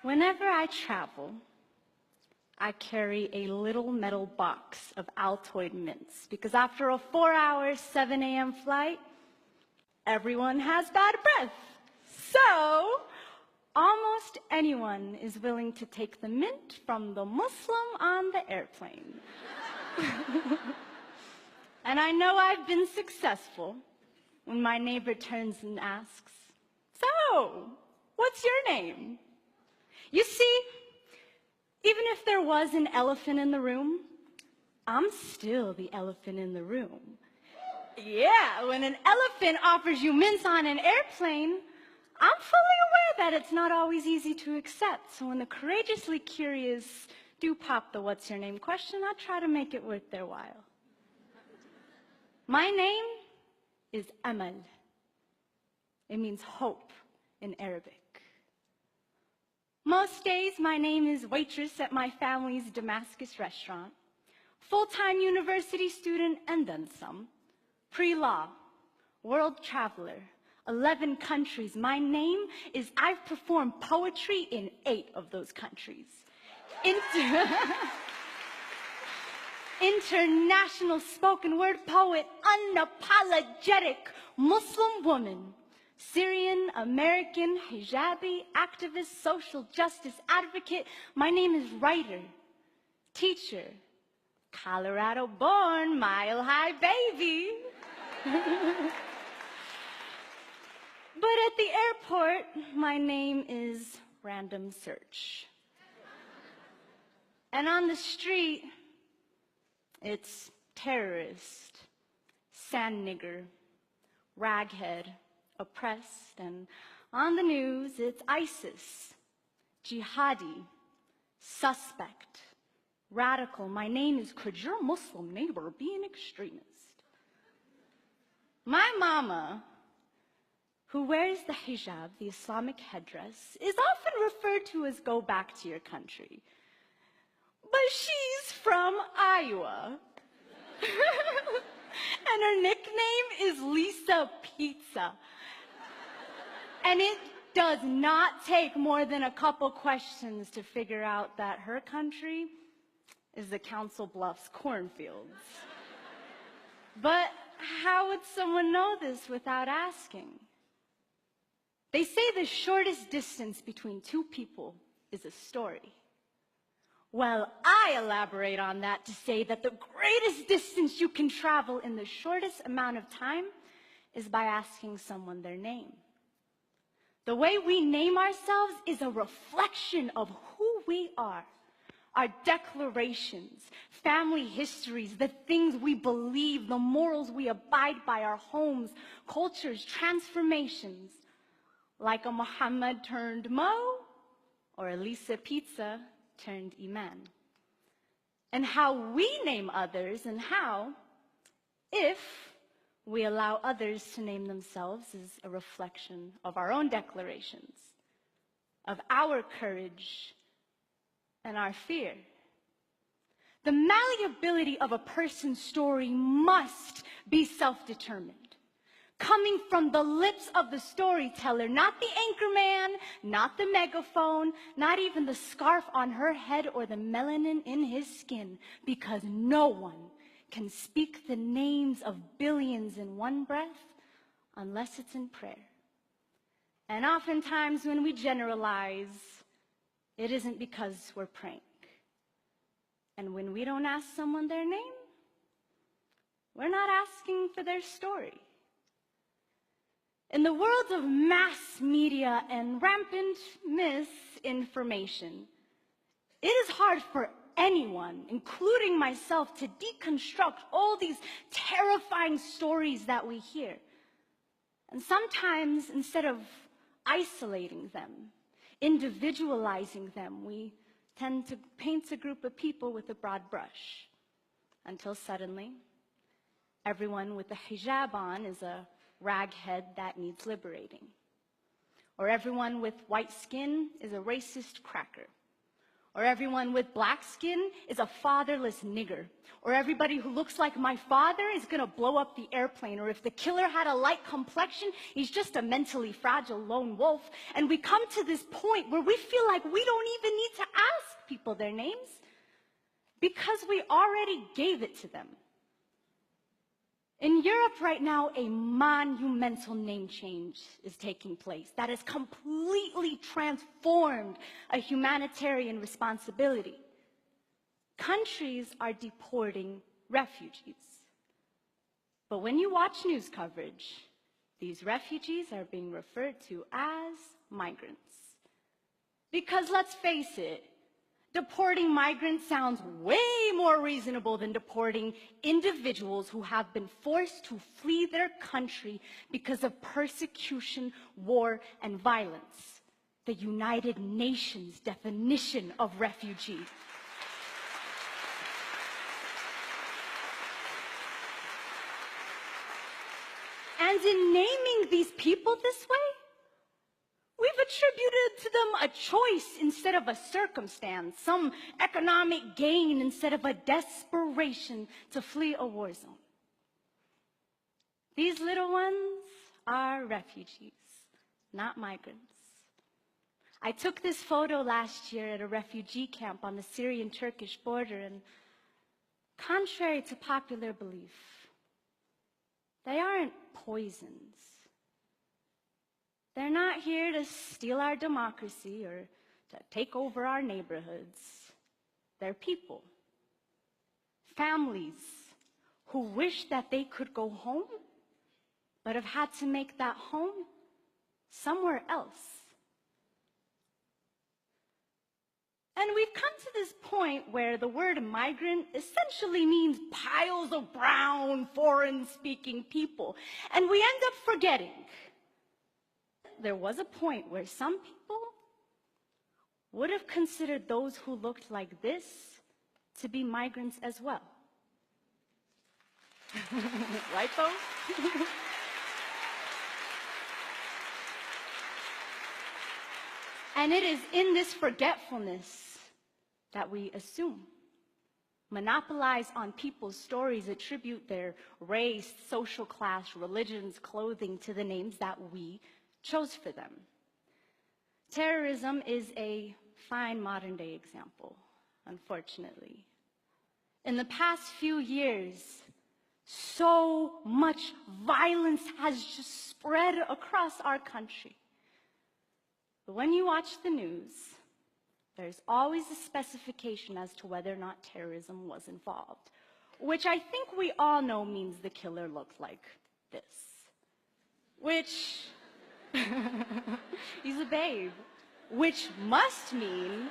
Whenever I travel, I carry a little metal box of Altoid mints because after a 4-hour, 7 a.m. flight, everyone has bad breath. So, almost anyone is willing to take the mint from the Muslim on the airplane. And I know I've been successful when my neighbor turns and asks, "So, what's your name?" You see, even if there was an elephant in the room, I'm still the elephant in the room. Yeah, when an elephant offers you mints on an airplane, I'm fully aware that it's not always easy to accept. So when the courageously curious do pop the "what's your name" question, I try to make it worth their while. My name is Amal. It means hope in Arabic. Most days, my name is waitress at my family's Damascus restaurant, full-time university student and then some, pre-law, world traveler, 11 countries. My name is I've performed poetry in 8 of those countries. International spoken word poet, unapologetic Muslim woman, Syrian, American, hijabi, activist, social justice advocate. My name is writer, teacher, Colorado born, mile high baby. But at the airport, my name is random search. And on the street, it's terrorist, sand nigger, raghead, oppressed, and on the news, it's ISIS, jihadi, suspect, radical. My name is, could your Muslim neighbor be an extremist? My mama, who wears the hijab, the Islamic headdress, is often referred to as "go back to your country." But she's from Iowa. And her nickname is Lisa Pizza. And it does not take more than a couple questions to figure out that her country is the Council Bluffs cornfields. But how would someone know this without asking? They say the shortest distance between two people is a story. Well, I elaborate on that to say that the greatest distance you can travel in the shortest amount of time is by asking someone their name. The way we name ourselves is a reflection of who we are. Our declarations, family histories, the things we believe, the morals we abide by, our homes, cultures, transformations. Like a Muhammad turned Mo, or a Lisa Pizza turned Iman. And how we name others and how, if we allow others to name themselves, is a reflection of our own declarations, of our courage and our fear. The malleability of a person's story must be self-determined, coming from the lips of the storyteller, not the anchorman, not the megaphone, not even the scarf on her head or the melanin in his skin, because no one can speak the names of billions in one breath unless it's in prayer. And oftentimes when we generalize, it isn't because we're praying. And when we don't ask someone their name, we're not asking for their story. In the world of mass media and rampant misinformation, it is hard for anyone, including myself, to deconstruct all these terrifying stories that we hear. And sometimes, instead of isolating them, individualizing them, we tend to paint a group of people with a broad brush, until suddenly, everyone with a hijab on is a raghead that needs liberating. Or everyone with white skin is a racist cracker. Or everyone with black skin is a fatherless nigger. Or everybody who looks like my father is gonna blow up the airplane. Or if the killer had a light complexion, he's just a mentally fragile lone wolf. And we come to this point where we feel like we don't even need to ask people their names because we already gave it to them. In Europe right now, a monumental name change is taking place that has completely transformed a humanitarian responsibility. Countries are deporting refugees. But when you watch news coverage, these refugees are being referred to as migrants. Because let's face it, deporting migrants sounds way more reasonable than deporting individuals who have been forced to flee their country because of persecution, war, and violence. The United Nations definition of refugee. And in naming these people this way, we've attributed to them a choice instead of a circumstance, some economic gain instead of a desperation to flee a war zone. These little ones are refugees, not migrants. I took this photo last year at a refugee camp on the Syrian-Turkish border, and contrary to popular belief, they aren't poisons. They're not here to steal our democracy or to take over our neighborhoods. They're people, families who wish that they could go home, but have had to make that home somewhere else. And we've come to this point where the word migrant essentially means piles of brown, foreign-speaking people. And we end up forgetting there was a point where some people would have considered those who looked like this to be migrants as well. Right, folks? And it is in this forgetfulness that we assume, monopolize on people's stories, attribute their race, social class, religions, clothing to the names that we chose for them. Terrorism is a fine modern-day example, unfortunately. In the past few years, so much violence has just spread across our country. But when you watch the news, there's always a specification as to whether or not terrorism was involved, which I think we all know means the killer looked like this, which he's a babe, which must mean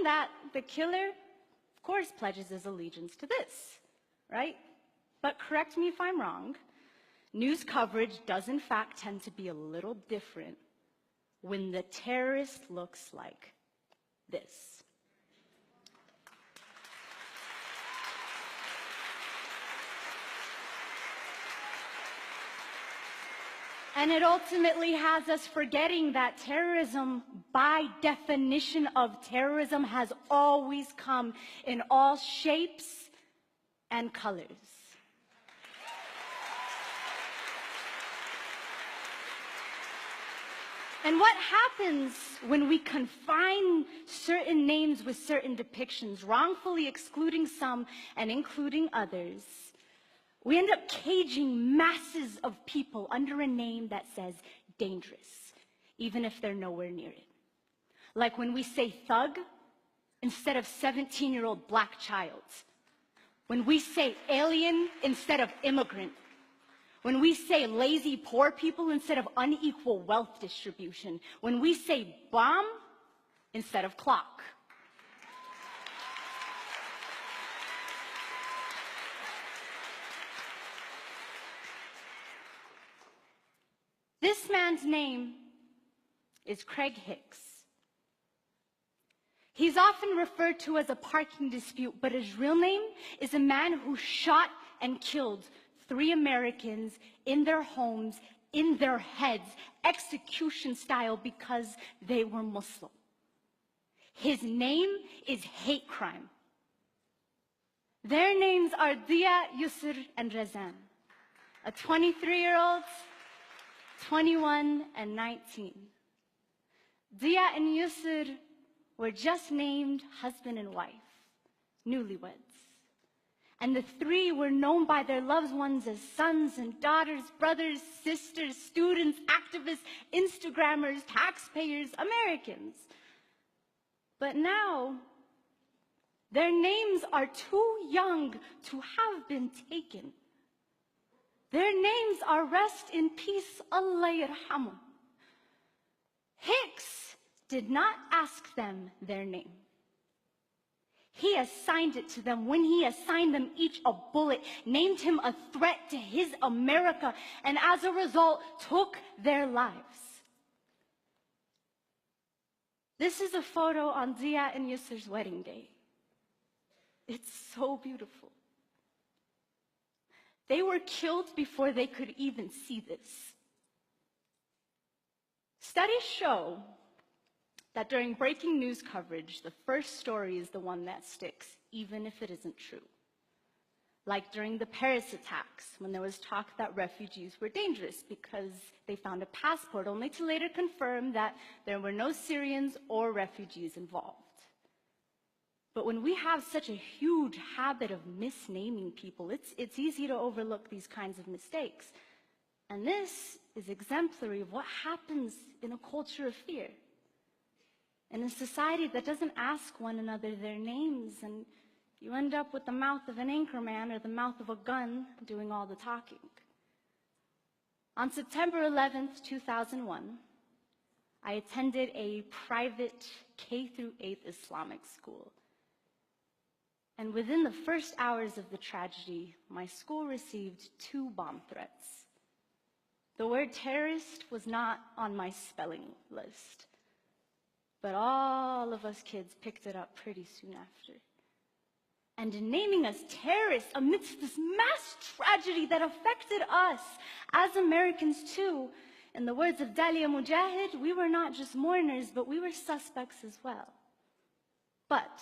that the killer, of course, pledges his allegiance to this, right? But correct me if I'm wrong, news coverage does in fact tend to be a little different when the terrorist looks like this. And it ultimately has us forgetting that terrorism, by definition of terrorism, has always come in all shapes and colors. And what happens when we confine certain names with certain depictions, wrongfully excluding some and including others? We end up caging masses of people under a name that says dangerous, even if they're nowhere near it. Like when we say thug instead of 17-year-old black child. When we say alien instead of immigrant. When we say lazy poor people instead of unequal wealth distribution. When we say bomb instead of clock. This man's name is Craig Hicks. He's often referred to as a parking dispute, but his real name is a man who shot and killed 3 Americans in their homes in their heads, execution style, because they were Muslim. His name is hate crime. Their names are Dia, Yusr, and Razan, a 23-year-old, 21, and 19. Dia and Yusr were just named husband and wife, newlyweds. And the three were known by their loved ones as sons and daughters, brothers, sisters, students, activists, Instagrammers, taxpayers, Americans. But now, their names are too young to have been taken. Their names are rest in peace, Allah yarhamu. Hicks did not ask them their name. He assigned it to them when he assigned them each a bullet, named him a threat to his America, and as a result, took their lives. This is a photo on Dia and Yusr's wedding day. It's so beautiful. They were killed before they could even see this. Studies show that during breaking news coverage, the first story is the one that sticks, even if it isn't true. Like during the Paris attacks, when there was talk that refugees were dangerous because they found a passport, only to later confirm that there were no Syrians or refugees involved. But when we have such a huge habit of misnaming people, it's easy to overlook these kinds of mistakes. And this is exemplary of what happens in a culture of fear. In a society that doesn't ask one another their names, and you end up with the mouth of an anchorman or the mouth of a gun doing all the talking. On September 11th, 2001, I attended a private K-8 Islamic school. And within the first hours of the tragedy, my school received 2 bomb threats. The word terrorist was not on my spelling list, but all of us kids picked it up pretty soon after. And in naming us terrorists amidst this mass tragedy that affected us as Americans too, in the words of Dalia Mujahid, we were not just mourners, but we were suspects as well. But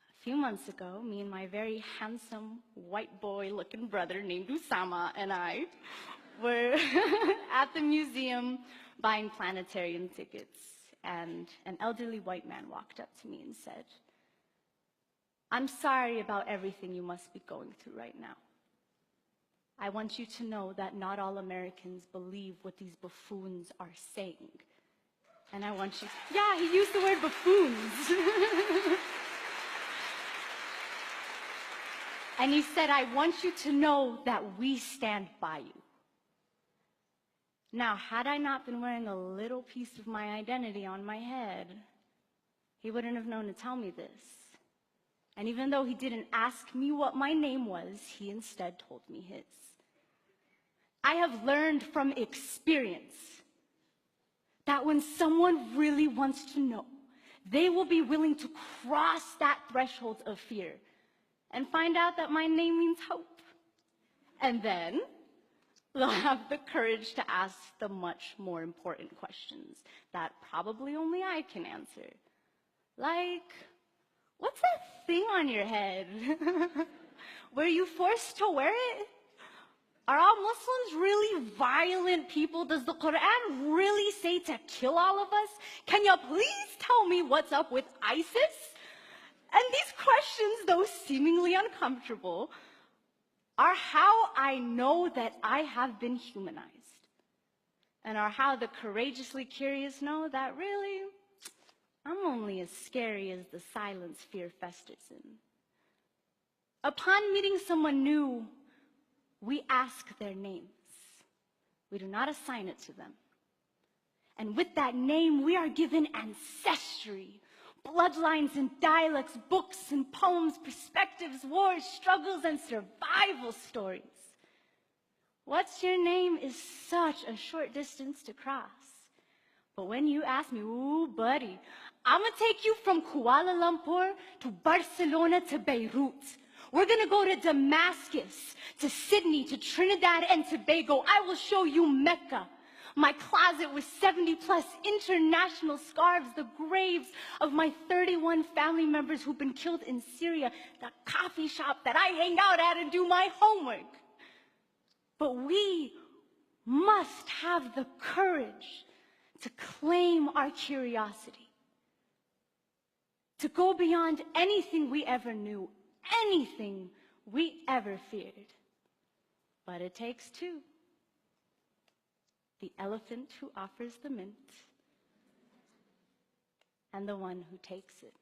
a few months ago, me and my very handsome white boy-looking brother named Usama and I were at the museum buying planetarium tickets, and an elderly white man walked up to me and said, "I'm sorry about everything you must be going through right now. I want you to know that not all Americans believe what these buffoons are saying. And I want you..." Yeah, he used the word buffoons. And he said, "I want you to know that we stand by you." Now, had I not been wearing a little piece of my identity on my head, he wouldn't have known to tell me this. And even though he didn't ask me what my name was, he instead told me his. I have learned from experience that when someone really wants to know, they will be willing to cross that threshold of fear and find out that my name means hope. And then they'll have the courage to ask the much more important questions that probably only I can answer. Like, what's that thing on your head? Were you forced to wear it? Are all Muslims really violent people? Does the Quran really say to kill all of us? Can you please tell me what's up with ISIS? And these questions, though seemingly uncomfortable, are how I know that I have been humanized, and are how the courageously curious know that really, I'm only as scary as the silence fear festers in. Upon meeting someone new, we ask their names. We do not assign it to them. And with that name, we are given ancestry, bloodlines and dialects, books and poems, perspectives, wars, struggles, and survival stories. What's your name is such a short distance to cross. But when you ask me, ooh, buddy, I'm gonna take you from Kuala Lumpur to Barcelona to Beirut. We're gonna go to Damascus, to Sydney, to Trinidad and Tobago. I will show you Mecca. My closet with 70+ international scarves, the graves of my 31 family members who've been killed in Syria, the coffee shop that I hang out at and do my homework. But we must have the courage to claim our curiosity, to go beyond anything we ever knew, anything we ever feared. But it takes two. The elephant who offers the mint, and the one who takes it.